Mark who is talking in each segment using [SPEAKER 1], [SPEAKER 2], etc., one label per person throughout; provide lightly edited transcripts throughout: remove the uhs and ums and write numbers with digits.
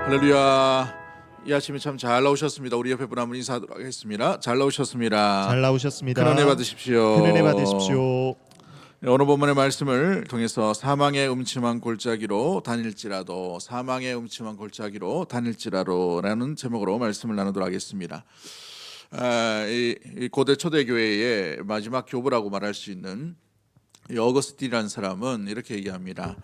[SPEAKER 1] 할렐루야. 이 아침에 참 잘 나오셨습니다. 우리 옆에 분 한분 인사하도록 하겠습니다. 잘 나오셨습니다.
[SPEAKER 2] 잘 나오셨습니다.
[SPEAKER 1] 큰 은혜 받으십시오.
[SPEAKER 2] 큰 은혜 받으십시오.
[SPEAKER 1] 오늘 본문의 말씀을 통해서 사망의 음침한 골짜기로 다닐지라도, 사망의 음침한 골짜기로 다닐지라도라는 제목으로 말씀을 나누도록 하겠습니다. 이 고대 초대교회의 마지막 교부라고 말할 수 있는 이 어거스틴이라는 사람은 이렇게 얘기합니다.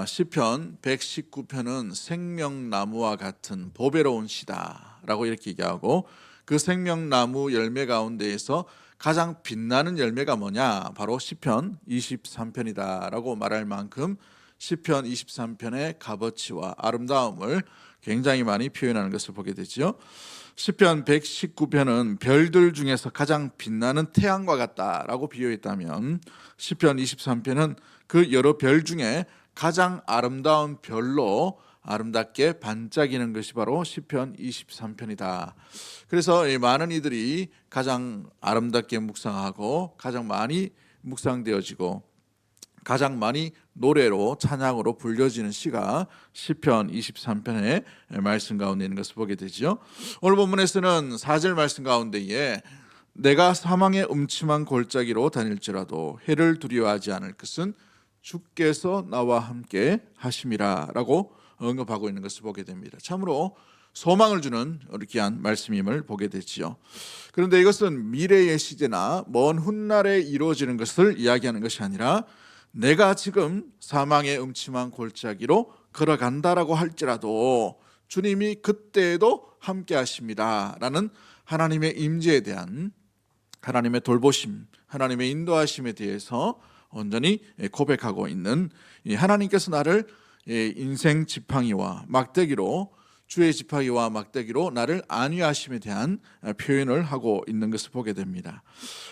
[SPEAKER 1] 시편 119편은 생명나무와 같은 보배로운 시다라고 이렇게 얘기하고, 그 생명나무 열매 가운데에서 가장 빛나는 열매가 뭐냐? 바로 시편 23편이다라고 말할 만큼 시편 23편의 값어치와 아름다움을 굉장히 많이 표현하는 것을 보게 되죠. 시편 119편은 별들 중에서 가장 빛나는 태양과 같다라고 비유했다면, 시편 23편은 그 여러 별 중에 가장 아름다운 별로 아름답게 반짝이는 것이 바로 시편 23편이다. 그래서 이 많은 이들이 가장 아름답게 묵상하고 가장 많이 묵상되어지고 가장 많이 노래로 찬양으로 불려지는 시가 시편 23편의 말씀 가운데 있는 것을 보게 되죠. 오늘 본문에서는 4절 말씀 가운데에 내가 사망의 음침한 골짜기로 다닐지라도 해를 두려워하지 않을 것은 주께서 나와 함께 하심이라 라고 언급하고 있는 것을 보게 됩니다. 참으로 소망을 주는 귀한 말씀임을 보게 되지요. 그런데 이것은 미래의 시제나 먼 훗날에 이루어지는 것을 이야기하는 것이 아니라, 내가 지금 사망의 음침한 골짜기로 걸어간다라고 할지라도 주님이 그때에도 함께 하십니다 라는 하나님의 임재에 대한, 하나님의 돌보심, 하나님의 인도하심에 대해서 온전히 고백하고 있는, 하나님께서 나를 인생 지팡이와 막대기로, 주의 지팡이와 막대기로 나를 안위하심에 대한 표현을 하고 있는 것을 보게 됩니다.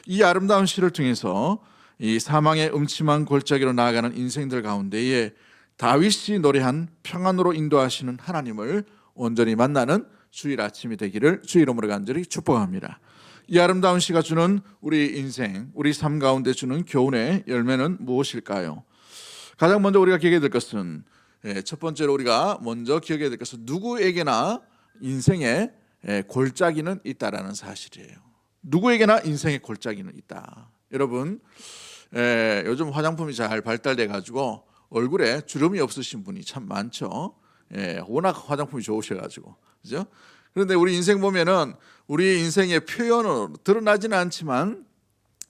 [SPEAKER 1] 이 아름다운 시를 통해서 이 사망의 음침한 골짜기로 나아가는 인생들 가운데에 다윗이 노래한 평안으로 인도하시는 하나님을 온전히 만나는 주일 아침이 되기를 주의 이름으로 간절히 축복합니다. 이 아름다운 시가 주는 우리 인생, 우리 삶 가운데 주는 교훈의 열매는 무엇일까요? 가장 먼저 우리가 기억해야 될 것은, 첫 번째로 우리가 먼저 기억해야 될 것은 누구에게나 인생에 골짜기는 있다라는 사실이에요. 누구에게나 인생에 골짜기는 있다. 여러분, 요즘 화장품이 잘 발달돼 가지고 얼굴에 주름이 없으신 분이 참 많죠. 워낙 화장품이 좋으셔가지고, 그죠? 그런데 우리 인생 보면은 우리 인생의 표현으로 드러나지는 않지만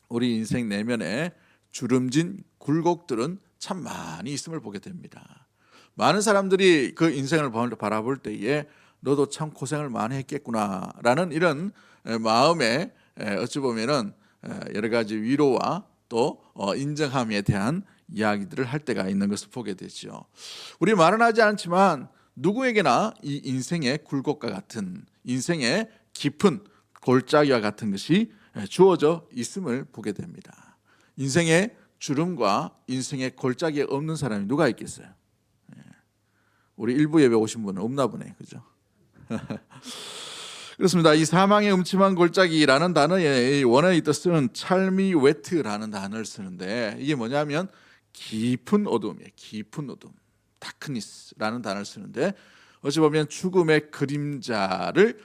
[SPEAKER 1] 우리 인생 내면에 주름진 굴곡들은 참 많이 있음을 보게 됩니다. 많은 사람들이 그 인생을 바라볼 때에 너도 참 고생을 많이 했겠구나라는 이런 마음에 어찌 보면은 여러 가지 위로와 또 인정함에 대한 이야기들을 할 때가 있는 것을 보게 되죠. 우리 말은 하지 않지만 누구에게나 이 인생의 굴곡과 같은, 인생의 깊은 골짜기와 같은 것이 주어져 있음을 보게 됩니다. 인생의 주름과 인생의 골짜기에 없는 사람이 누가 있겠어요? 우리 일부 예배 오신 분은 없나 보네, 그죠? 그렇습니다. 이 사망의 음침한 골짜기라는 단어의 원어의 뜻은 찰미 웨트라는 단어를 쓰는데, 이게 뭐냐면 깊은 어둠이에요. 깊은 어둠, 다크니스라는 단어를 쓰는데, 어찌 보면 죽음의 그림자를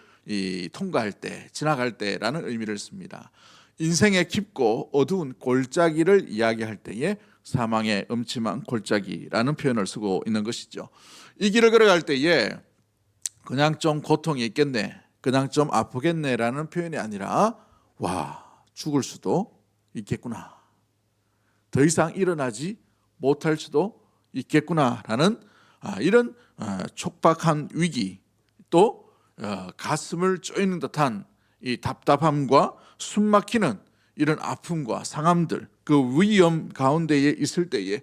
[SPEAKER 1] 통과할 때, 지나갈 때라는 의미를 씁니다. 인생의 깊고 어두운 골짜기를 이야기할 때에 사망의 음침한 골짜기라는 표현을 쓰고 있는 것이죠. 이 길을 걸어갈 때에 그냥 좀 고통이 있겠네, 그냥 좀 아프겠네라는 표현이 아니라, 와, 죽을 수도 있겠구나, 더 이상 일어나지 못할 수도 있겠구나라는 이런 촉박한 위기, 또 가슴을 쪼이는 듯한 이 답답함과 숨막히는 이런 아픔과 상함들, 그 위험 가운데에 있을 때에,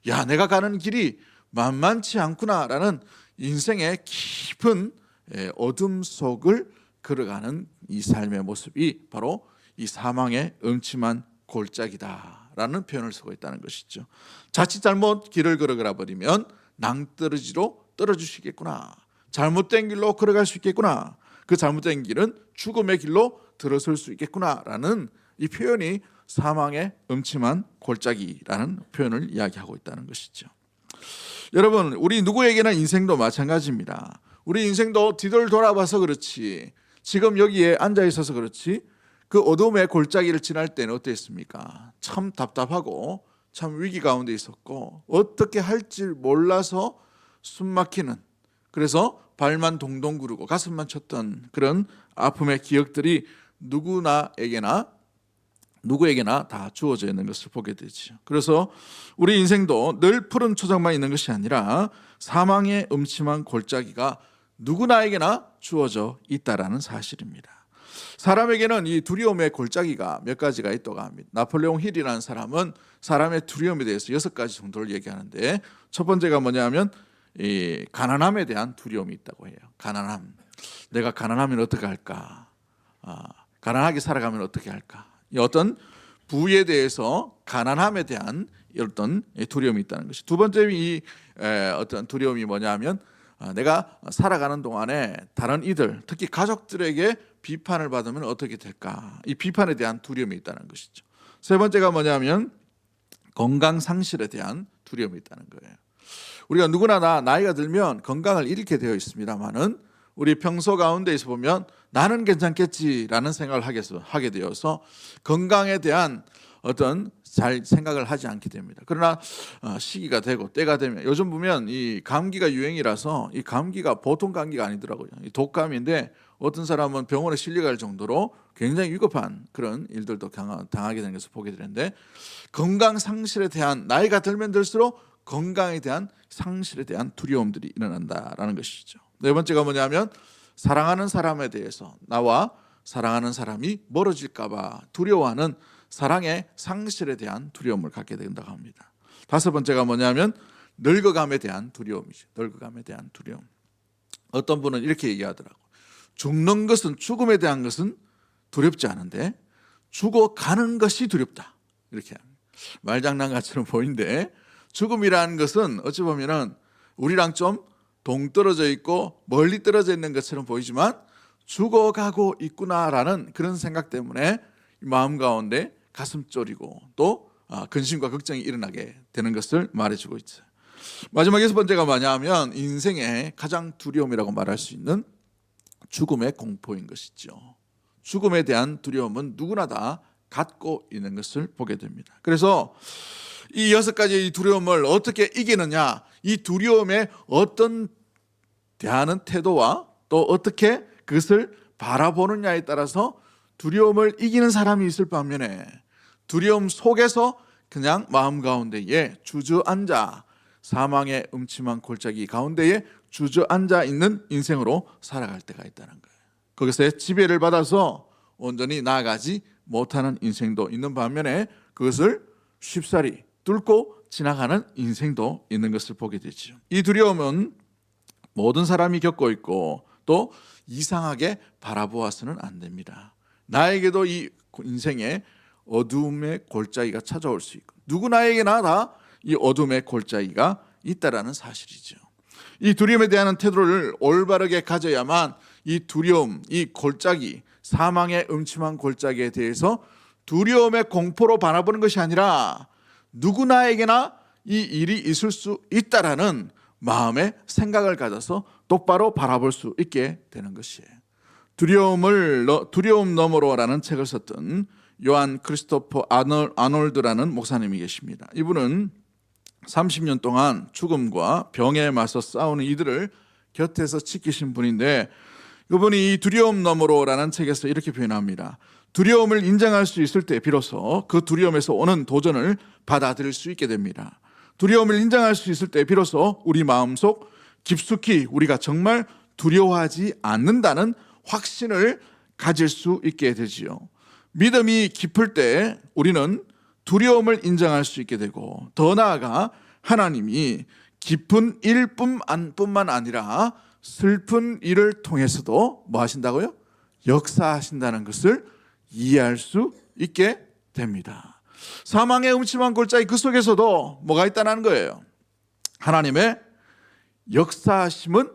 [SPEAKER 1] 야, 내가 가는 길이 만만치 않구나라는 인생의 깊은 어둠 속을 걸어가는 이 삶의 모습이 바로 이 사망의 음침한 골짜기다라는 표현을 쓰고 있다는 것이죠. 자칫 잘못 길을 걸어가 버리면 낭떠러지로 떨어지시겠구나, 잘못된 길로 걸어갈 수 있겠구나, 그 잘못된 길은 죽음의 길로 들어설 수 있겠구나라는 이 표현이 사망의 음침한 골짜기라는 표현을 이야기하고 있다는 것이죠. 여러분, 우리 누구에게나 인생도 마찬가지입니다. 우리 인생도 뒤를 돌아봐서 그렇지, 지금 여기에 앉아 있어서 그렇지, 그 어둠의 골짜기를 지날 때는 어땠습니까? 참 답답하고 참 위기 가운데 있었고 어떻게 할지 몰라서 숨 막히는, 그래서 발만 동동 구르고 가슴만 쳤던 그런 아픔의 기억들이 누구에게나 다 주어져 있는 것을 보게 되죠. 그래서 우리 인생도 늘 푸른 초장만 있는 것이 아니라 사망의 음침한 골짜기가 누구나에게나 주어져 있다라는 사실입니다. 사람에게는 이 두려움의 골짜기가 몇 가지가 있다고 합니다. 나폴레옹 힐이라는 사람은 사람의 두려움에 대해서 6가지 정도를 얘기하는데, 첫 번째가 뭐냐면 이 가난함에 대한 두려움이 있다고 해요. 가난함. 내가 가난하면 어떻게 할까? 가난하게 살아가면 어떻게 할까? 이 어떤 부에 대해서 가난함에 대한 어떤 두려움이 있다는 것이. 두 번째 이 어떤 두려움이 뭐냐면 내가 살아가는 동안에 다른 이들, 특히 가족들에게 비판을 받으면 어떻게 될까? 이 비판에 대한 두려움이 있다는 것이죠. 세 번째가 뭐냐면 건강 상실에 대한 두려움이 있다는 거예요. 우리가 누구나 다 나이가 들면 건강을 잃게 되어 있습니다만은 우리 평소 가운데에서 보면 나는 괜찮겠지라는 생각을 하게 되어서 건강에 대한 어떤 잘 생각을 하지 않게 됩니다. 그러나 시기가 되고 때가 되면, 요즘 보면 이 감기가 유행이라서 이 감기가 보통 감기가 아니더라고요. 이 독감인데 어떤 사람은 병원에 실려갈 정도로 굉장히 위급한 그런 일들도 당하게 되는 것을 보게 되는데, 건강 상실에 대한, 나이가 들면 들수록 건강에 대한 상실에 대한 두려움들이 일어난다라는 것이죠. 네 번째가 뭐냐면 사랑하는 사람에 대해서, 나와 사랑하는 사람이 멀어질까 봐 두려워하는 사랑의 상실에 대한 두려움을 갖게 된다고 합니다. 다섯 번째가 뭐냐면 늙어감에 대한 두려움이죠. 늙어감에 대한 두려움. 어떤 분은 이렇게 얘기하더라고. 죽는 것은, 죽음에 대한 것은 두렵지 않은데 죽어가는 것이 두렵다. 이렇게 합니다. 말장난같이는 보이는데, 죽음이라는 것은 어찌 보면은 우리랑 좀 동떨어져 있고 멀리 떨어져 있는 것처럼 보이지만 죽어가고 있구나라는 그런 생각 때문에 마음 가운데 가슴 졸이고 또 근심과 걱정이 일어나게 되는 것을 말해주고 있어요. 마지막 6번째가 뭐냐면 인생의 가장 두려움이라고 말할 수 있는 죽음의 공포인 것이죠. 죽음에 대한 두려움은 누구나 다 갖고 있는 것을 보게 됩니다. 그래서 이 6가지의 두려움을 어떻게 이기느냐, 이 두려움에 어떤 대하는 태도와 또 어떻게 그것을 바라보느냐에 따라서 두려움을 이기는 사람이 있을 반면에 두려움 속에서 그냥 마음 가운데에 주저앉아 사망의 음침한 골짜기 가운데에 주저앉아 있는 인생으로 살아갈 때가 있다는 거예요. 거기서 지배를 받아서 온전히 나아가지 못하는 인생도 있는 반면에 그것을 쉽사리 뚫고 지나가는 인생도 있는 것을 보게 되죠. 이 두려움은 모든 사람이 겪고 있고 또 이상하게 바라보아서는 안 됩니다. 나에게도 이 인생에 어둠의 골짜기가 찾아올 수 있고 누구나에게나 다 이 어둠의 골짜기가 있다라는 사실이죠. 이 두려움에 대한 태도를 올바르게 가져야만 이 두려움, 이 골짜기, 사망의 음침한 골짜기에 대해서 두려움의 공포로 바라보는 것이 아니라 누구나에게나 이 일이 있을 수 있다라는 마음의 생각을 가져서 똑바로 바라볼 수 있게 되는 것이에요. 두려움 너머로라는 책을 썼던 요한 크리스토퍼 아놀드라는 목사님이 계십니다. 이분은 30년 동안 죽음과 병에 맞서 싸우는 이들을 곁에서 지키신 분인데, 이분이 이 두려움 너머로라는 책에서 이렇게 표현합니다. 두려움을 인정할 수 있을 때 비로소 그 두려움에서 오는 도전을 받아들일 수 있게 됩니다. 두려움을 인정할 수 있을 때 비로소 우리 마음속 깊숙이 우리가 정말 두려워하지 않는다는 확신을 가질 수 있게 되지요. 믿음이 깊을 때 우리는 두려움을 인정할 수 있게 되고, 더 나아가 하나님이 깊은 일뿐만 아니라 슬픈 일을 통해서도 뭐 하신다고요? 역사하신다는 것을 이해할 수 있게 됩니다. 사망의 음침한 골짜기 그 속에서도 뭐가 있다는 거예요? 하나님의 역사하심은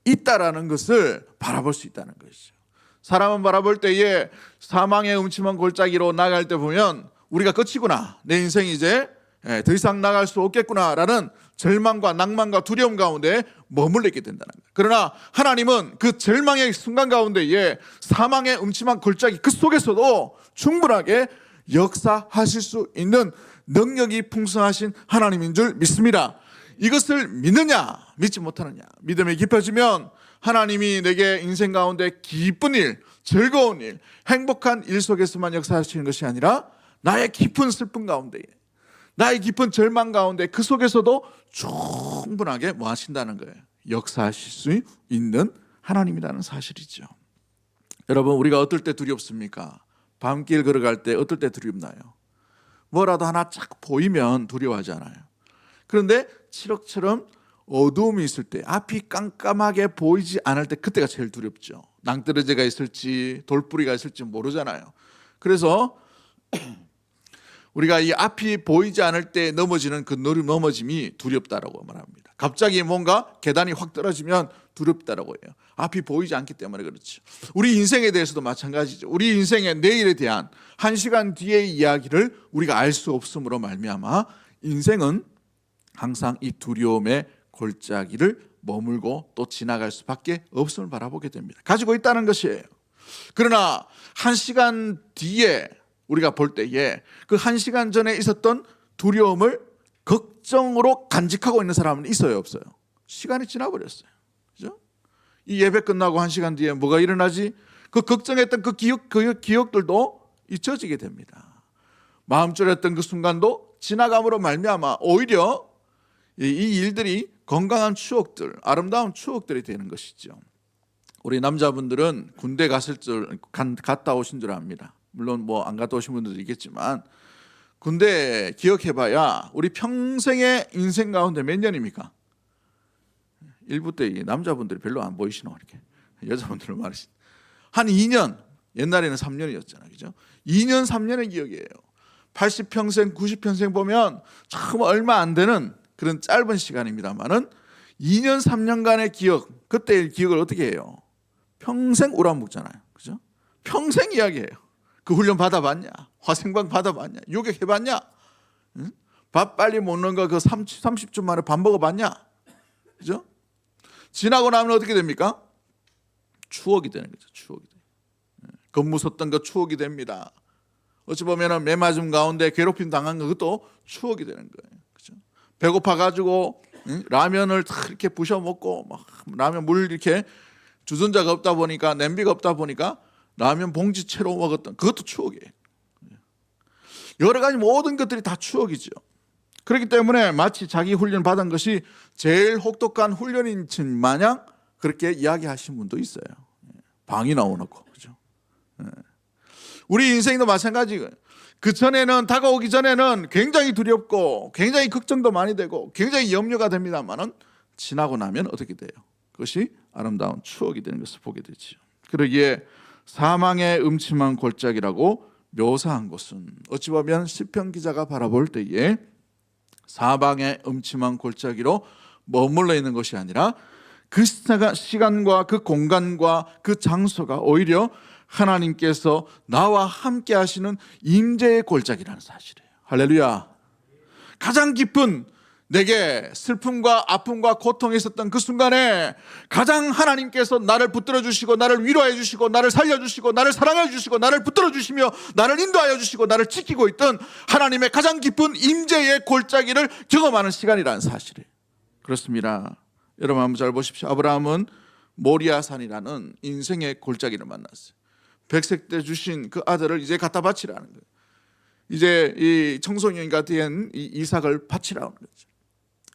[SPEAKER 1] 있다라는 것을 바라볼 수 있다는 것이죠. 사람은 바라볼 때에 사망의 음침한 골짜기로 나갈 때 보면 우리가 끝이구나, 내 인생이 이제 더 이상 나갈 수 없겠구나라는 절망과 낭만과 두려움 가운데 머물러 있게 된다는 거예요. 그러나 하나님은 그 절망의 순간 가운데에 사망의 음침한 골짜기 그 속에서도 충분하게 역사하실 수 있는 능력이 풍성하신 하나님인 줄 믿습니다. 이것을 믿느냐 믿지 못하느냐. 믿음이 깊어지면 하나님이 내게 인생 가운데 기쁜 일, 즐거운 일, 행복한 일 속에서만 역사하시는 것이 아니라 나의 깊은 슬픔 가운데, 나의 깊은 절망 가운데 그 속에서도 충분하게 뭐 하신다는 거예요? 역사하실 수 있는 하나님이라는 사실이죠. 여러분, 우리가 어떨 때 두렵습니까? 밤길 걸어갈 때 어떨 때 두렵나요? 뭐라도 하나 쫙 보이면 두려워하잖아요. 그런데 칠흑처럼 어두움이 있을 때, 앞이 깜깜하게 보이지 않을 때, 그때가 제일 두렵죠. 낭떠러지가 있을지 돌뿌리가 있을지 모르잖아요. 그래서 우리가 이 앞이 보이지 않을 때 넘어지는 그 넘어짐이 두렵다라고 말합니다. 갑자기 뭔가 계단이 확 떨어지면 두렵다라고 해요. 앞이 보이지 않기 때문에 그렇죠. 우리 인생에 대해서도 마찬가지죠. 우리 인생의 내일에 대한 1시간 뒤의 이야기를 우리가 알 수 없음으로 말미암아 인생은 항상 이 두려움의 골짜기를 머물고 또 지나갈 수밖에 없음을 바라보게 됩니다. 가지고 있다는 것이에요. 그러나 1시간 뒤에 우리가 볼 때에 그 1시간 전에 있었던 두려움을 걱정으로 간직하고 있는 사람은 있어요, 없어요? 시간이 지나버렸어요. 그죠? 이 예배 끝나고 1시간 뒤에 뭐가 일어나지? 그 걱정했던 그 기억들도 잊혀지게 됩니다. 마음 졸였던 그 순간도 지나감으로 말미암아 오히려 이 일들이 건강한 추억들, 아름다운 추억들이 되는 것이죠. 우리 남자분들은 군대 갔다 오신 줄 압니다. 물론 뭐 안 갔다 오신 분들도 있겠지만 군대 기억해봐야 우리 평생의 인생 가운데 몇 년입니까? 일부 때 남자분들이 별로 안 보이시나 이렇게 여자분들을 말하시. 한 2년, 옛날에는 3년이었잖아요, 그죠? 2년, 3년의 기억이에요. 80평생, 90평생 보면 참 얼마 안 되는 그런 짧은 시간입니다만은 2년, 3년간의 기억, 그때의 기억을 어떻게 해요? 평생 우라묵잖아요, 그죠? 평생 이야기해요. 그 훈련 받아봤냐? 화생방 받아봤냐? 요격해봤냐? 응? 밥 빨리 먹는 거 그 30분 만에 밥 먹어봤냐? 그죠? 지나고 나면 어떻게 됩니까? 추억이 되는 거죠. 추억이 돼요. 겁무섰던 거 추억이 됩니다. 어찌 보면 매 맞음 가운데 괴롭힘 당한 거 그것도 추억이 되는 거예요. 그죠? 배고파가지고 라면을 이렇게 부셔 먹고 막 라면 물 이렇게 주전자가 없다 보니까 냄비가 없다 보니까 라면 봉지 채로 먹었던 그것도 추억이에요. 여러 가지 모든 것들이 다 추억이죠. 그렇기 때문에 마치 자기 훈련 받은 것이 제일 혹독한 훈련인 듯 마냥 그렇게 이야기하시는 분도 있어요. 방이 나오놓고, 그죠? 우리 인생도 마찬가지예요. 그 전에는, 다가오기 전에는 굉장히 두렵고 굉장히 걱정도 많이 되고 굉장히 염려가 됩니다만은 지나고 나면 어떻게 돼요? 그것이 아름다운 추억이 되는 것을 보게 되죠. 그러기에 사망의 음침한 골짜기라고 묘사한 것은 어찌 보면 시편 기자가 바라볼 때에 사방의 음침한 골짜기로 머물러 있는 것이 아니라 그 시간과 그 공간과 그 장소가 오히려 하나님께서 나와 함께 하시는 임재의 골짜기라는 사실이에요. 할렐루야. 가장 깊은 내게 슬픔과 아픔과 고통이 있었던 그 순간에 가장 하나님께서 나를 붙들어 주시고 나를 위로해 주시고 나를 살려 주시고 나를 사랑해 주시고 나를 붙들어 주시며 나를 인도하여 주시고 나를 지키고 있던 하나님의 가장 깊은 임재의 골짜기를 경험하는 시간이라는 사실이에요. 그렇습니다. 여러분 한번 잘 보십시오. 아브라함은 모리아산이라는 인생의 골짜기를 만났어요. 백색 때 주신 그 아들을 이제 갖다 바치라는 거예요. 이제 이 청소년이 된 이삭을 바치라는 거죠.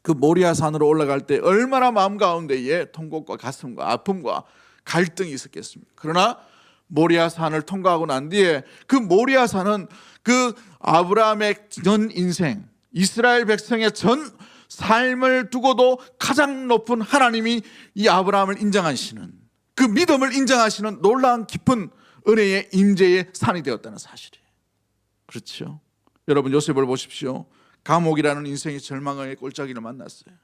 [SPEAKER 1] 그 모리아산으로 올라갈 때 얼마나 마음 가운데에 통곡과 가슴과 아픔과 갈등이 있었겠습니까? 그러나 모리아산을 통과하고 난 뒤에 그 모리아산은 그 아브라함의 전 인생, 이스라엘 백성의 전 삶을 두고도 가장 높은 하나님이 이 아브라함을 인정하시는, 그 믿음을 인정하시는 놀라운 깊은 은혜의 임재의 산이 되었다는 사실이에요. 그렇죠. 여러분 요셉을 보십시오. 감옥이라는 인생의 절망의 골짜기를 만났어요.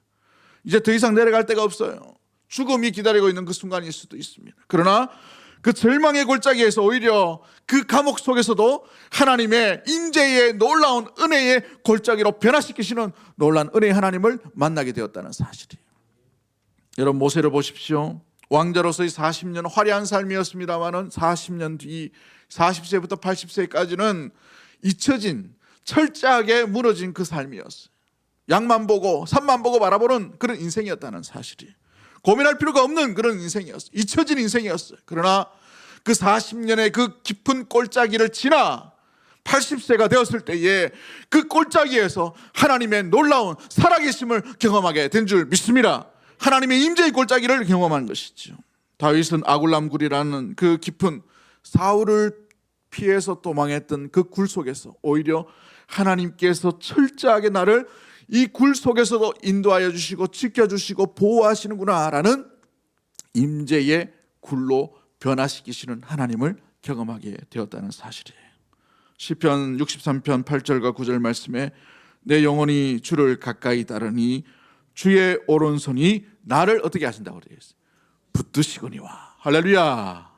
[SPEAKER 1] 이제 더 이상 내려갈 데가 없어요. 죽음이 기다리고 있는 그 순간일 수도 있습니다. 그러나 그 절망의 골짜기에서 오히려 그 감옥 속에서도 하나님의 임재의 놀라운 은혜의 골짜기로 변화시키시는 놀라운 은혜의 하나님을 만나게 되었다는 사실이에요. 여러분, 모세를 보십시오. 왕자로서의 40년 화려한 삶이었습니다마는 40년 뒤 40세부터 80세까지는 잊혀진, 철저하게 무너진 그 삶이었어요. 양만 보고 산만 보고 바라보는 그런 인생이었다는 사실이에요. 고민할 필요가 없는 그런 인생이었어요. 잊혀진 인생이었어요. 그러나 그 40년의 그 깊은 골짜기를 지나 80세가 되었을 때에 그 골짜기에서 하나님의 놀라운 살아계심을 경험하게 된 줄 믿습니다. 하나님의 임재의 골짜기를 경험한 것이죠. 다윗은 아굴람굴이라는 그 깊은 사울을 피해서 도망했던 그 굴 속에서 오히려 하나님께서 철저하게 나를 이 굴 속에서도 인도하여 주시고 지켜주시고 보호하시는구나 라는 임재의 굴로 변화시키시는 하나님을 경험하게 되었다는 사실이에요. 시편 63편 8절과 9절 말씀에 내 영혼이 주를 가까이 따르니 주의 오른손이 나를 어떻게 하신다고 되어 있어요? 붙드시거니와. 할렐루야.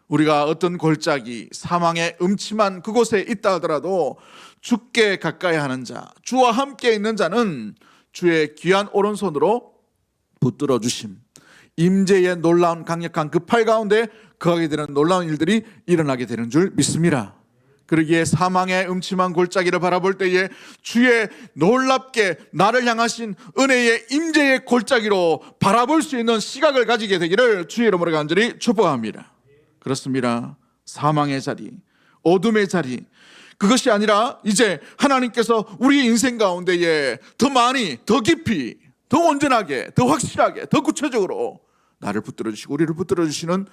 [SPEAKER 1] 우리가 어떤 골짜기, 사망의 음침한 그곳에 있다 하더라도 주께 가까이 하는 자, 주와 함께 있는 자는 주의 귀한 오른손으로 붙들어 주심, 임재의 놀라운 강력한 그 팔 가운데 거하게 되는 놀라운 일들이 일어나게 되는 줄 믿습니다. 그러기에 사망의 음침한 골짜기를 바라볼 때에 주의 놀랍게 나를 향하신 은혜의 임재의 골짜기로 바라볼 수 있는 시각을 가지게 되기를 주의 이름으로 간절히 축복합니다. 그렇습니다. 사망의 자리, 어둠의 자리, 그것이 아니라 이제 하나님께서 우리 인생 가운데에 더 많이, 더 깊이, 더 온전하게, 더 확실하게, 더 구체적으로 나를 붙들어 주시고 우리를 붙들어 주시는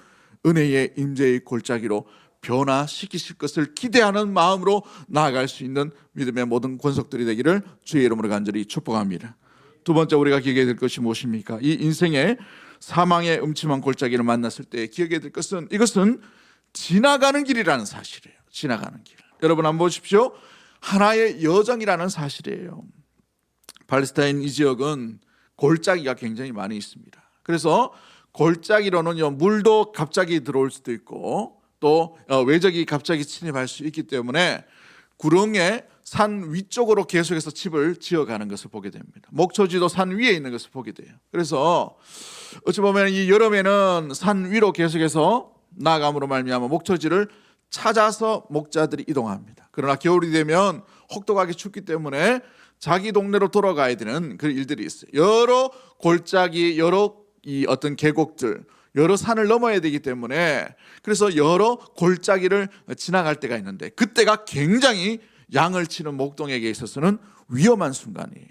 [SPEAKER 1] 은혜의 임재의 골짜기로 변화시키실 것을 기대하는 마음으로 나아갈 수 있는 믿음의 모든 권속들이 되기를 주의 이름으로 간절히 축복합니다. 두 번째 우리가 기억해야 될 것이 무엇입니까? 이 인생의 사망의 음침한 골짜기를 만났을 때 기억해야 될 것은 이것은 지나가는 길이라는 사실이에요. 지나가는 길. 여러분 한번 보십시오. 하나의 여정이라는 사실이에요. 팔레스타인 이 지역은 골짜기가 굉장히 많이 있습니다. 그래서 골짜기로는요, 물도 갑자기 들어올 수도 있고 또 외적이 갑자기 침입할 수 있기 때문에 구릉의 산 위쪽으로 계속해서 집을 지어가는 것을 보게 됩니다. 목초지도 산 위에 있는 것을 보게 돼요. 그래서 어찌 보면 이 여름에는 산 위로 계속해서 나아감으로 말미암아 목초지를 찾아서 목자들이 이동합니다. 그러나 겨울이 되면 혹독하게 춥기 때문에 자기 동네로 돌아가야 되는 그런 일들이 있어요. 여러 골짜기, 여러 이 어떤 계곡들, 여러 산을 넘어야 되기 때문에 그래서 여러 골짜기를 지나갈 때가 있는데 그때가 굉장히 양을 치는 목동에게 있어서는 위험한 순간이에요.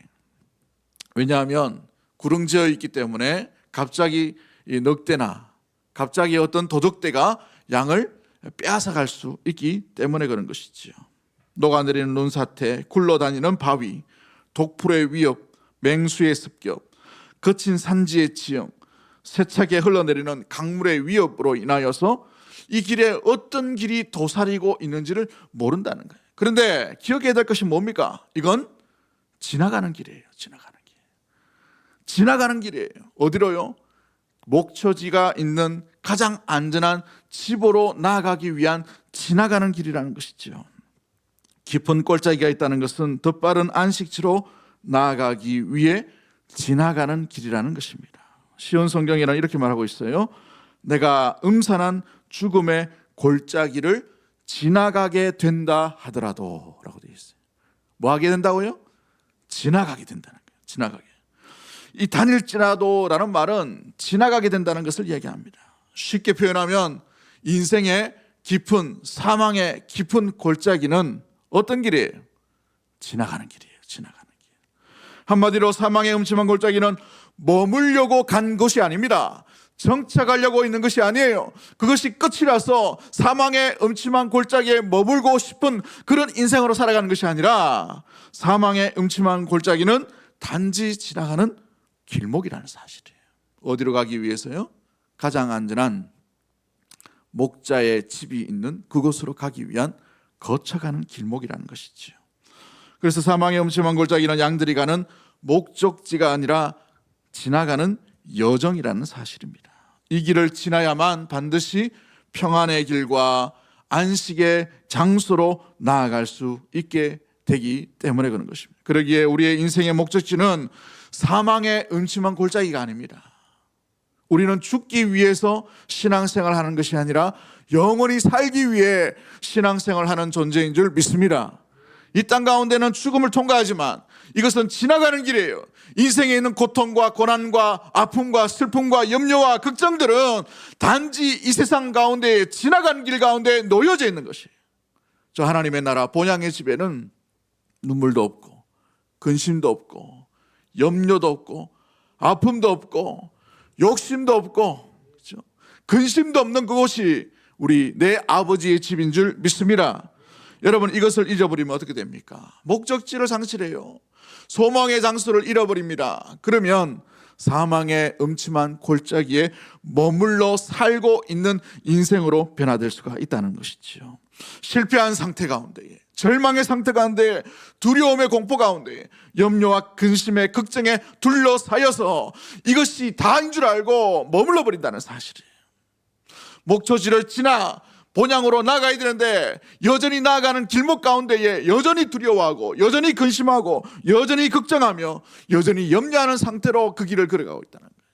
[SPEAKER 1] 왜냐하면 구릉지어 있기 때문에 갑자기 이 늑대나 갑자기 어떤 도적대가 양을 빼앗아갈 수 있기 때문에 그런 것이지요. 녹아내리는 눈사태, 굴러다니는 바위, 독풀의 위협, 맹수의 습격, 거친 산지의 지형, 세차게 흘러내리는 강물의 위협으로 인하여서 이 길에 어떤 길이 도사리고 있는지를 모른다는 거예요. 그런데 기억해야 될 것이 뭡니까? 이건 지나가는 길이에요. 지나가는 길. 지나가는 길이에요. 어디로요? 목초지가 있는 가장 안전한 집으로 나아가기 위한 지나가는 길이라는 것이죠. 깊은 골짜기가 있다는 것은 더 빠른 안식지로 나아가기 위해 지나가는 길이라는 것입니다. 시온 성경에는 이렇게 말하고 있어요. 내가 음산한 죽음의 골짜기를 지나가게 된다 하더라도 라고 되어 있어요. 뭐 하게 된다고요? 지나가게 된다는 거예요. 지나가게. 이 다닐지라도 라는 말은 지나가게 된다는 것을 이야기합니다. 쉽게 표현하면 인생의 깊은 사망의 깊은 골짜기는 어떤 길이에요? 지나가는 길이에요. 지나가는 길. 한마디로 사망의 음침한 골짜기는 머물려고 간 것이 아닙니다. 정착하려고 있는 것이 아니에요. 그것이 끝이라서 사망의 음침한 골짜기에 머물고 싶은 그런 인생으로 살아가는 것이 아니라 사망의 음침한 골짜기는 단지 지나가는 길목이라는 사실이에요. 어디로 가기 위해서요? 가장 안전한 목자의 집이 있는 그곳으로 가기 위한 거쳐가는 길목이라는 것이지요. 그래서 사망의 음침한 골짜기는 양들이 가는 목적지가 아니라 지나가는 여정이라는 사실입니다. 이 길을 지나야만 반드시 평안의 길과 안식의 장소로 나아갈 수 있게 되기 때문에 그런 것입니다. 그러기에 우리의 인생의 목적지는 사망의 음침한 골짜기가 아닙니다. 우리는 죽기 위해서 신앙생활을 하는 것이 아니라 영원히 살기 위해 신앙생활을 하는 존재인 줄 믿습니다. 이 땅 가운데는 죽음을 통과하지만 이것은 지나가는 길이에요. 인생에 있는 고통과 고난과 아픔과 슬픔과 염려와 걱정들은 단지 이 세상 가운데 지나가는 길 가운데 놓여져 있는 것이에요. 저 하나님의 나라 본향의 집에는 눈물도 없고 근심도 없고 염려도 없고 아픔도 없고 욕심도 없고, 그렇죠? 근심도 없는 그곳이 우리 내 아버지의 집인 줄 믿습니다. 여러분, 이것을 잊어버리면 어떻게 됩니까? 목적지를 상실해요. 소망의 장소를 잃어버립니다. 그러면 사망의 음침한 골짜기에 머물러 살고 있는 인생으로 변화될 수가 있다는 것이죠. 실패한 상태 가운데에, 절망의 상태 가운데, 두려움의 공포 가운데, 염려와 근심의 걱정에 둘러싸여서 이것이 다인 줄 알고 머물러 버린다는 사실이에요. 목초지를 지나 본향으로 나가야 되는데 여전히 나아가는 길목 가운데에 여전히 두려워하고 여전히 근심하고 여전히 걱정하며 여전히 염려하는 상태로 그 길을 걸어가고 있다는 거예요.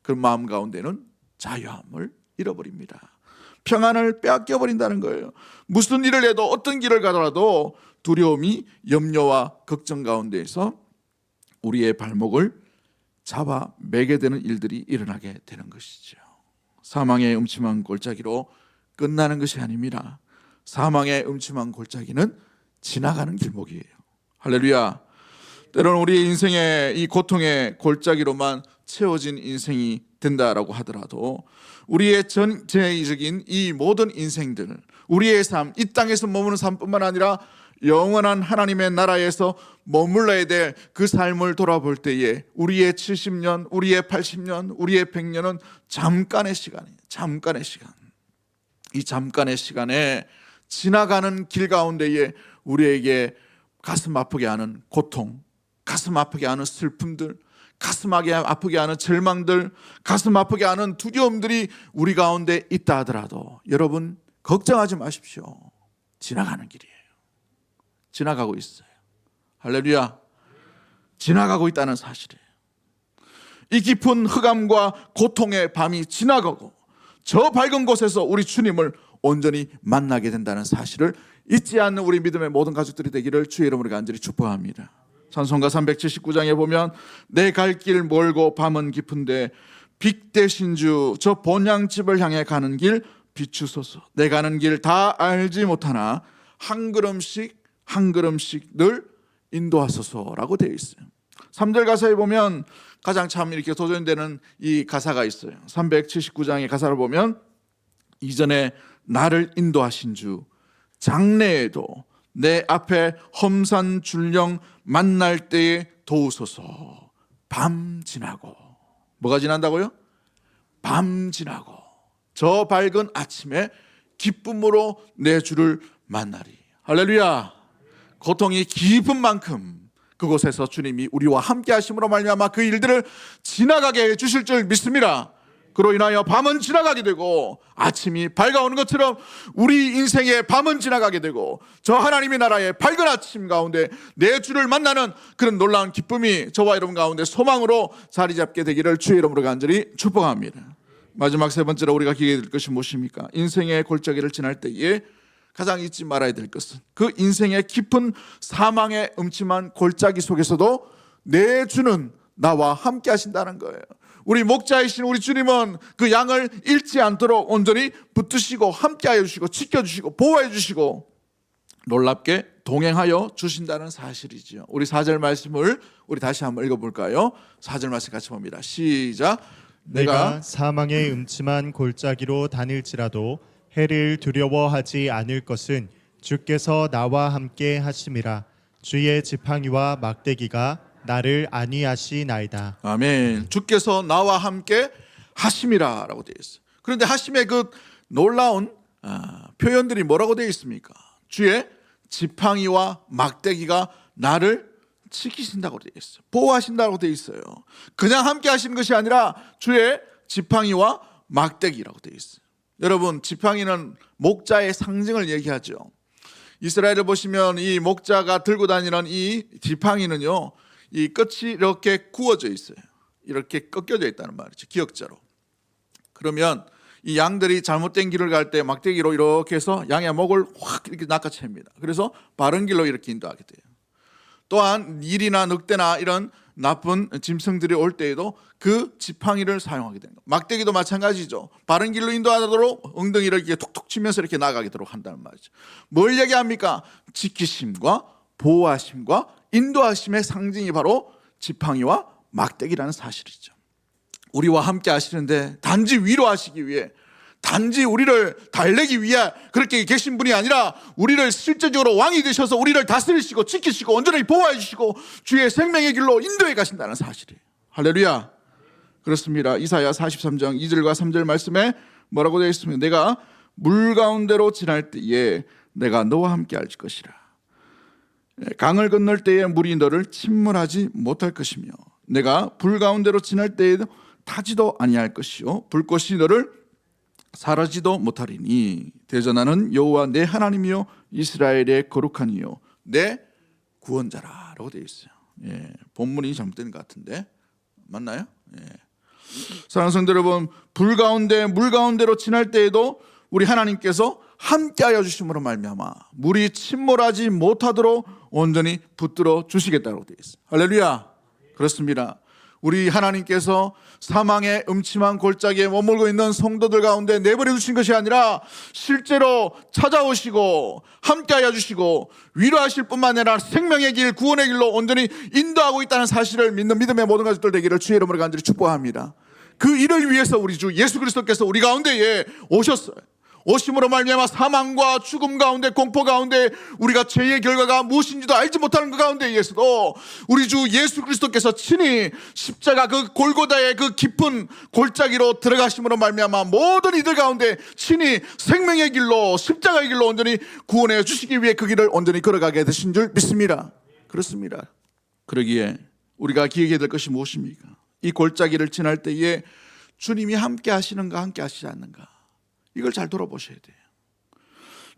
[SPEAKER 1] 그 마음 가운데는 자유함을 잃어버립니다. 평안을 빼앗겨 버린다는 거예요. 무슨 일을 해도 어떤 길을 가더라도 두려움이 염려와 걱정 가운데에서 우리의 발목을 잡아 매게 되는 일들이 일어나게 되는 것이죠. 사망의 음침한 골짜기로 끝나는 것이 아닙니다. 사망의 음침한 골짜기는 지나가는 길목이에요. 할렐루야. 때로는 우리 인생의 이 고통의 골짜기로만 채워진 인생이 된다라고 하더라도 우리의 전체적인 이 모든 인생들, 우리의 삶, 이 땅에서 머무는 삶뿐만 아니라 영원한 하나님의 나라에서 머물러야 될 그 삶을 돌아볼 때에 우리의 70년, 우리의 80년, 우리의 100년은 잠깐의 시간이에요. 잠깐의 시간. 이 잠깐의 시간에 지나가는 길 가운데에 우리에게 가슴 아프게 하는 고통, 가슴 아프게 하는 슬픔들, 가슴 아프게 하는 절망들, 가슴 아프게 하는 두려움들이 우리 가운데 있다 하더라도 여러분 걱정하지 마십시오. 지나가는 길이에요. 지나가고 있어요. 할렐루야. 지나가고 있다는 사실이에요. 이 깊은 흑암과 고통의 밤이 지나가고 저 밝은 곳에서 우리 주님을 온전히 만나게 된다는 사실을 잊지 않는 우리 믿음의 모든 가족들이 되기를 주의 이름으로 간절히 축복합니다. 찬송가 379장에 보면 내 갈 길 멀고 밤은 깊은데 빛 대신 주 저 본향집을 향해 가는 길 비추소서. 내 가는 길 다 알지 못하나 한 걸음씩 한 걸음씩 늘 인도하소서라고 되어 있어요. 3절 가사에 보면 가장 참 이렇게 도전되는 이 가사가 있어요. 379장의 가사를 보면 이전에 나를 인도하신 주 장래에도 내 앞에 험산 줄령 만날 때에 도우소서. 밤 지나고 뭐가 지난다고요? 밤 지나고 저 밝은 아침에 기쁨으로 내 주를 만나리. 할렐루야. 고통이 깊은 만큼 그곳에서 주님이 우리와 함께 하심으로 말미암아 그 일들을 지나가게 해 주실 줄 믿습니다. 그로 인하여 밤은 지나가게 되고 아침이 밝아오는 것처럼 우리 인생의 밤은 지나가게 되고 저 하나님의 나라의 밝은 아침 가운데 내 주를 만나는 그런 놀라운 기쁨이 저와 여러분 가운데 소망으로 자리 잡게 되기를 주의 이름으로 간절히 축복합니다. 마지막 세 번째로 우리가 기억해야 될 것이 무엇입니까? 인생의 골짜기를 지날 때에 가장 잊지 말아야 될 것은 그 인생의 깊은 사망의 음침한 골짜기 속에서도 내 주는 나와 함께 하신다는 거예요. 우리 목자이신 우리 주님은 그 양을 잃지 않도록 온전히 붙드시고 함께하여 주시고 지켜주시고 보호해 주시고 놀랍게 동행하여 주신다는 사실이죠. 우리 4절 말씀을 우리 다시 한번 읽어볼까요? 4절 말씀 같이 봅니다. 시작.
[SPEAKER 2] 내가 사망의 음침한 골짜기로 다닐지라도 해를 두려워하지 않을 것은 주께서 나와 함께 하심이라. 주의 지팡이와 막대기가 나를 안위하시나이다.
[SPEAKER 1] 아멘. 주께서 나와 함께 하심이라 라고 되어 있어요. 그런데 하심의 그 놀라운 표현들이 뭐라고 되어 있습니까? 주의 지팡이와 막대기가 나를 지키신다고 되어 있어요. 보호하신다고 되어 있어요. 그냥 함께 하시는 것이 아니라 주의 지팡이와 막대기라고 되어 있어요. 여러분, 지팡이는 목자의 상징을 얘기하죠. 이스라엘을 보시면 이 목자가 들고 다니는 이 지팡이는요, 이 끝이 이렇게 구워져 있어요. 이렇게 꺾여져 있다는 말이죠. 기역자로. 그러면 이 양들이 잘못된 길을 갈 때 막대기로 이렇게 해서 양의 목을 확 이렇게 낚아챕니다. 그래서 바른 길로 이렇게 인도하게 돼요. 또한 일이나 늑대나 이런 나쁜 짐승들이 올 때에도 그 지팡이를 사용하게 되는 거예요. 막대기도 마찬가지죠. 바른 길로 인도하도록 엉덩이를 이렇게 툭툭 치면서 이렇게 나가도록 한다는 말이죠. 뭘 얘기합니까? 지키심과 보호하심과 인도하심의 상징이 바로 지팡이와 막대기라는 사실이죠. 우리와 함께 하시는데 단지 위로하시기 위해, 단지 우리를 달래기 위해 그렇게 계신 분이 아니라 우리를 실제적으로 왕이 되셔서 우리를 다스리시고 지키시고 온전히 보호해 주시고 주의 생명의 길로 인도해 가신다는 사실이에요. 할렐루야. 그렇습니다. 이사야 43장 2절과 3절 말씀에 뭐라고 되어 있으면 내가 물 가운데로 지날 때에 내가 너와 함께 할 것이라. 강을 건널 때에 물이 너를 침몰하지 못할 것이며 내가 불 가운데로 지날 때에도 타지도 아니할 것이요 불꽃이 너를 사라지도 못하리니 대전하는 여호와 내 하나님이요 이스라엘의 거룩한 이요 내 구원자라라고 되어 있어요. 본문이 잘못된 것 같은데 맞나요? 사랑하는 성도 여러분, 불 가운데 물 가운데로 지날 때에도 우리 하나님께서 함께하여 주심으로 말미암아 물이 침몰하지 못하도록 온전히 붙들어 주시겠다고 되어 있어요. 할렐루야. 그렇습니다. 우리 하나님께서 사망의 음침한 골짜기에 머물고 있는 성도들 가운데 내버려 두신 것이 아니라 실제로 찾아오시고 함께하여 주시고 위로하실 뿐만 아니라 생명의 길, 구원의 길로 온전히 인도하고 있다는 사실을 믿는 믿음의 모든 가족들 되기를 주의 이름으로 간절히 축복합니다. 그 일을 위해서 우리 주 예수 그리스도께서 우리 가운데에 오셨어요. 오심으로 말미암아 사망과 죽음 가운데 공포 가운데 우리가 죄의 결과가 무엇인지도 알지 못하는 그 가운데에서도 우리 주 예수 그리스도께서 친히 십자가 그 골고다의 그 깊은 골짜기로 들어가심으로 말미암아 모든 이들 가운데 친히 생명의 길로 십자가의 길로 온전히 구원해 주시기 위해 그 길을 온전히 걸어가게 되신 줄 믿습니다. 그렇습니다. 그러기에 우리가 기억해야 될 것이 무엇입니까? 이 골짜기를 지날 때에 주님이 함께 하시는가 함께 하시지 않는가, 이걸 잘 돌아보셔야 돼요.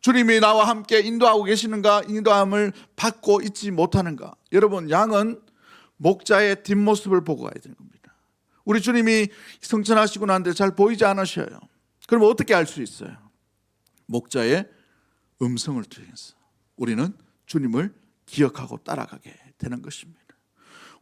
[SPEAKER 1] 주님이 나와 함께 인도하고 계시는가, 인도함을 받고 있지 못하는가. 여러분, 양은 목자의 뒷모습을 보고 가야 되는 겁니다. 우리 주님이 성천하시고 난데 잘 보이지 않으셔요. 그럼 어떻게 알 수 있어요? 목자의 음성을 통해서 우리는 주님을 기억하고 따라가게 되는 것입니다.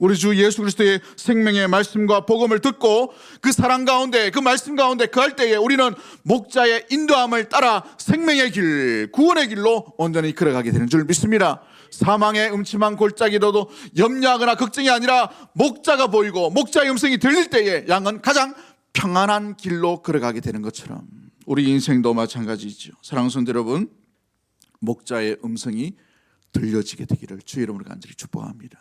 [SPEAKER 1] 우리 주 예수 그리스도의 생명의 말씀과 복음을 듣고 그 사랑 가운데, 그 말씀 가운데 그할 때에 우리는 목자의 인도함을 따라 생명의 길, 구원의 길로 온전히 걸어가게 되는 줄 믿습니다. 사망의 음침한 골짜기로도 염려하거나 걱정이 아니라 목자가 보이고 목자의 음성이 들릴 때에 양은 가장 평안한 길로 걸어가게 되는 것처럼 우리 인생도 마찬가지죠. 사랑하는 성도 여러분, 목자의 음성이 들려지게 되기를 주의 이름으로 간절히 축복합니다.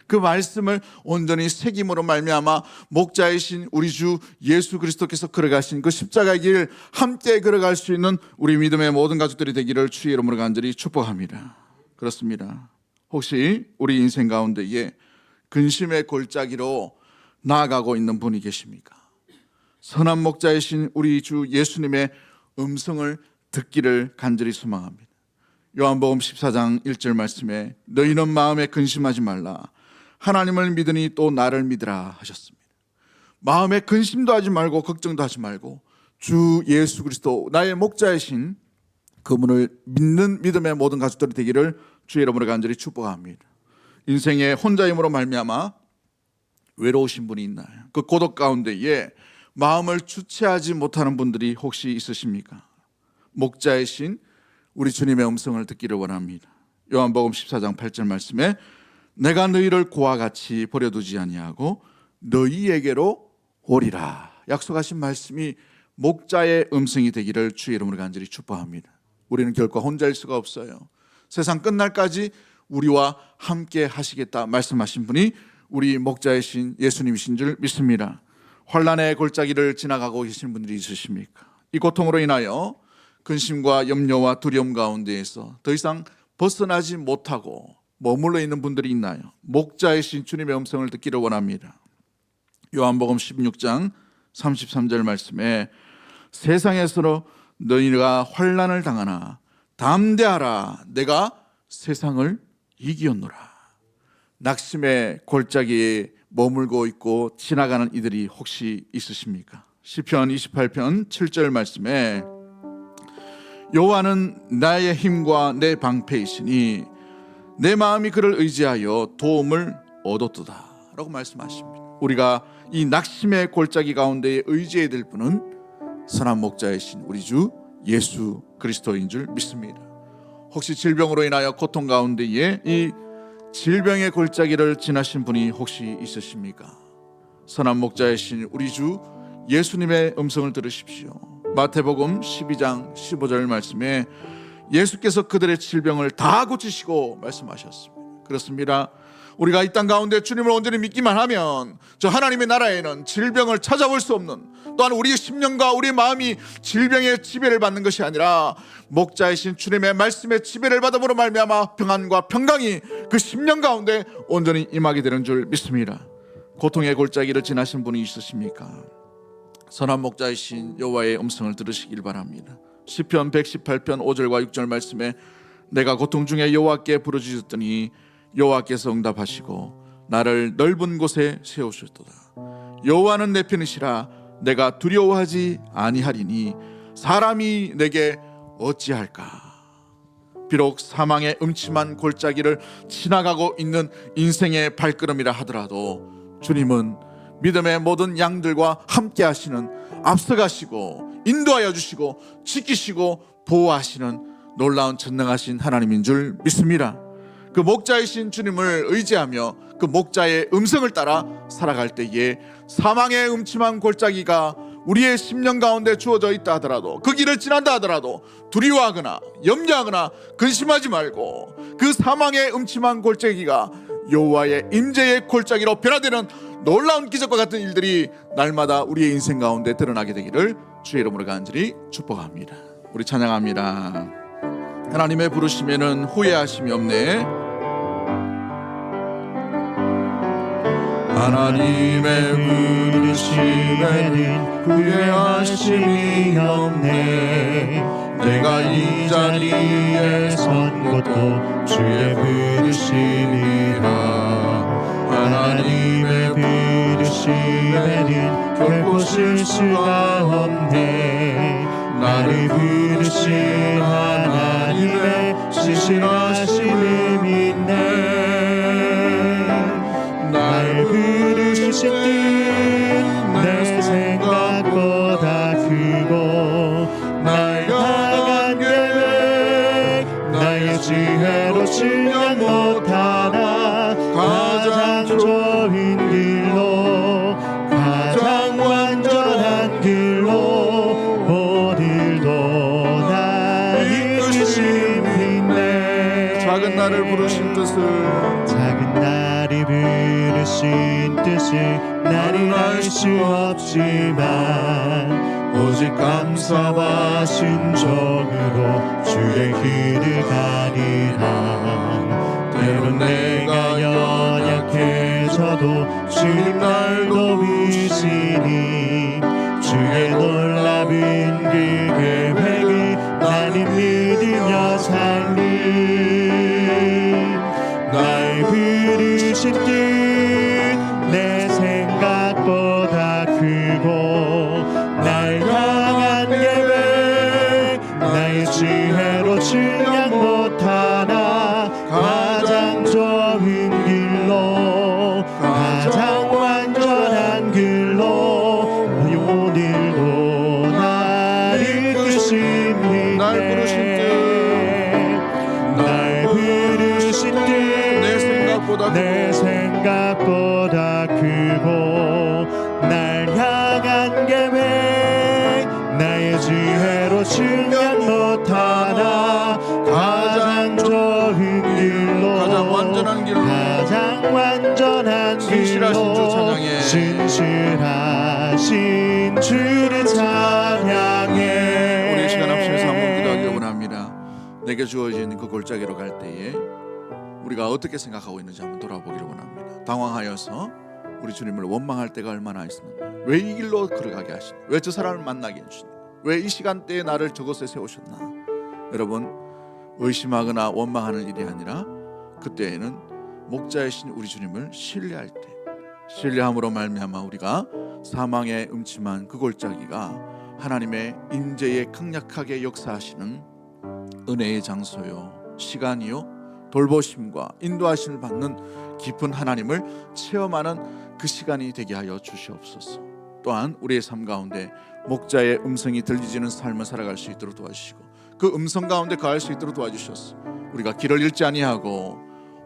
[SPEAKER 1] 그 말씀을 온전히 새김으로 말미암아 목자이신 우리 주 예수 그리스도께서 걸어가신 그 십자가의 길 함께 걸어갈 수 있는 우리 믿음의 모든 가족들이 되기를 주의 이름으로 간절히 축복합니다. 그렇습니다. 혹시 우리 인생 가운데에 근심의 골짜기로 나아가고 있는 분이 계십니까? 선한 목자이신 우리 주 예수님의 음성을 듣기를 간절히 소망합니다. 요한복음 14장 1절 말씀에 너희는 마음에 근심하지 말라, 하나님을 믿으니 또 나를 믿으라 하셨습니다. 마음에 근심도 하지 말고 걱정도 하지 말고 주 예수 그리스도 나의 목자이신 그분을 믿는 믿음의 모든 가족들이 되기를 주의 이름으로 간절히 축복합니다. 인생의 혼자임으로 말미암아 외로우신 분이 있나요? 그 고독 가운데에 마음을 주체하지 못하는 분들이 혹시 있으십니까? 목자이신 우리 주님의 음성을 듣기를 원합니다. 요한복음 14장 8절 말씀에 내가 너희를 고와 같이 버려두지 아니하고 너희에게로 오리라 약속하신 말씀이 목자의 음성이 되기를 주의 이름으로 간절히 축복합니다. 우리는 결코 혼자일 수가 없어요. 세상 끝날까지 우리와 함께 하시겠다 말씀하신 분이 우리 목자이신 예수님이신 줄 믿습니다. 환난의 골짜기를 지나가고 계신 분들이 있으십니까? 이 고통으로 인하여 근심과 염려와 두려움 가운데에서 더 이상 벗어나지 못하고 머물러 있는 분들이 있나요? 목자이신 주님의 음성을 듣기를 원합니다. 요한복음 16장 33절 말씀에 세상에서 너희가 환난을 당하나 담대하라, 내가 세상을 이기었노라. 낙심의 골짜기에 머물고 있고 지나가는 이들이 혹시 있으십니까? 시편 28편 7절 말씀에 여호와는 나의 힘과 내 방패이시니 내 마음이 그를 의지하여 도움을 얻었도다 라고 말씀하십니다. 우리가 이 낙심의 골짜기 가운데 의지해야 될 분은 선한 목자이신 우리 주 예수 그리스도인 줄 믿습니다. 혹시 질병으로 인하여 고통 가운데에 이 질병의 골짜기를 지나신 분이 혹시 있으십니까? 선한 목자이신 우리 주 예수님의 음성을 들으십시오. 마태복음 12장 15절 말씀에 예수께서 그들의 질병을 다 고치시고 말씀하셨습니다. 그렇습니다. 우리가 이 땅 가운데 주님을 온전히 믿기만 하면 저 하나님의 나라에는 질병을 찾아볼 수 없는, 또한 우리의 심령과 우리의 마음이 질병의 지배를 받는 것이 아니라 목자이신 주님의 말씀의 지배를 받음으로 말미암아 평안과 평강이 그 심령 가운데 온전히 임하게 되는 줄 믿습니다. 고통의 골짜기를 지나신 분이 있으십니까? 선한 목자이신 여호와의 음성을 들으시길 바랍니다. 시편 118편 5절과 6절 말씀에 내가 고통 중에 여호와께 부르짖었더니 여호와께서 응답하시고 나를 넓은 곳에 세우셨도다. 여호와는 내 편이시라 내가 두려워하지 아니하리니 사람이 내게 어찌할까. 비록 사망의 음침한 골짜기를 지나가고 있는 인생의 발걸음이라 하더라도 주님은 믿음의 모든 양들과 함께 하시는, 앞서가시고 인도하여 주시고 지키시고 보호하시는 놀라운 전능하신 하나님인 줄 믿습니다. 그 목자이신 주님을 의지하며 그 목자의 음성을 따라 살아갈 때에 사망의 음침한 골짜기가 우리의 심령 가운데 주어져 있다 하더라도, 그 길을 지난다 하더라도 두려워하거나 염려하거나 근심하지 말고 그 사망의 음침한 골짜기가 여호와의 임재의 골짜기로 변화되는 놀라운 기적과 같은 일들이 날마다 우리의 인생 가운데 드러나게 되기를 주의 이름으로 간절히 축복합니다. 우리 찬양합니다. 하나님의 부르심에는 후회하심이 없네. 하나님의 부르심에는 후회하심이 없네. 내가 이 자리에 선 것도 주의 부르심이라. 하나님의 부르심에는 결코 실수가 없네. 나를 부르신 하나님의 신실하심을 믿네. 날 부르신 뜻 내 생각보다 크고 날 향한 계획 나의 지혜로 측량 못하나 가장 좋은 길로 가장 완전한 길로 오늘도 날 이끄시네. 작은 나를 부르신 뜻을, 작은 나를 부르신 뜻을 나는 알 수 없지만 오직 감사와 순종으로 주의 길을 가리라. 때론 내가 연약해져도 주님 날 도우시니 주의 놀라운 그 계획을 나는 믿으며 살리. 날 부르신 뜻 내 생각보다 크고 날 향한 계획 나의 지혜로 측량 못하나 가장 좋은 길로 가장 완전한 길로 오늘도 날 이끄시네. 날 부르신 뜻 내 생각보다 크고 날 향한 계획 나의 지혜로 측량 못하나 가장 좋은 길로 가장 완전한 길로 가장 완전한
[SPEAKER 3] 신실하신 주
[SPEAKER 1] 길로
[SPEAKER 3] 찬양해.
[SPEAKER 1] 신실하신 주를 찬양해.
[SPEAKER 3] 우리 이 시간 합심해서 한번 기도하기 원합니다. 내게 주어진 그 골짜기로 갈 때에 우리가 어떻게 생각하고 있는지 한번 돌아보기를 원합니다. 당황하여서 우리 주님을 원망할 때가 얼마나 있었는데, 왜 이 길로 걸어가게 하시는가, 왜 저 사람을 만나게 해주시는가,
[SPEAKER 1] 왜 이 시간대에 나를 저곳에 세우셨나? 여러분, 의심하거나 원망하는 일이 아니라 그때에는 목자이신 우리 주님을 신뢰할 때, 신뢰함으로 말미암아 우리가 사망의 음침한 그 골짜기가 하나님의 임재에 강력하게 역사하시는 은혜의 장소요, 시간이요, 돌보심과 인도하심을 받는 깊은 하나님을 체험하는 그 시간이 되게 하여 주시옵소서. 또한 우리의 삶 가운데 목자의 음성이 들리지는 삶을 살아갈 수 있도록 도와주시고 그 음성 가운데 거할 수 있도록 도와주셔서 우리가 길을 잃지 아니하고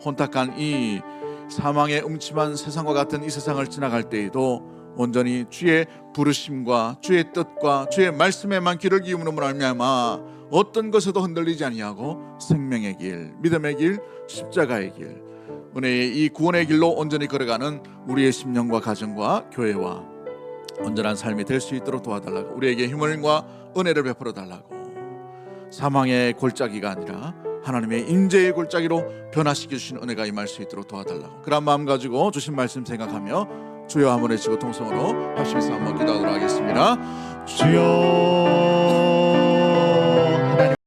[SPEAKER 1] 혼탁한 이 사망의 음침한 세상과 같은 이 세상을 지나갈 때에도 온전히 주의 부르심과 주의 뜻과 주의 말씀에만 귀를 기울임으로 말미암아 어떤 것에도 흔들리지 아니하고 생명의 길, 믿음의 길, 십자가의 길, 은혜의 이 구원의 길로 온전히 걸어가는 우리의 심령과 가정과 교회와 온전한 삶이 될 수 있도록 도와달라고, 우리에게 힘을과 은혜를 베풀어 달라고, 사망의 골짜기가 아니라 하나님의 임재의 골짜기로 변화시켜 주신 은혜가 임할 수 있도록 도와달라고, 그런 마음 가지고 주신 말씀 생각하며 주여 한번 외치고 통성으로 합심해서 한번 기도하도록 하겠습니다.
[SPEAKER 2] 주여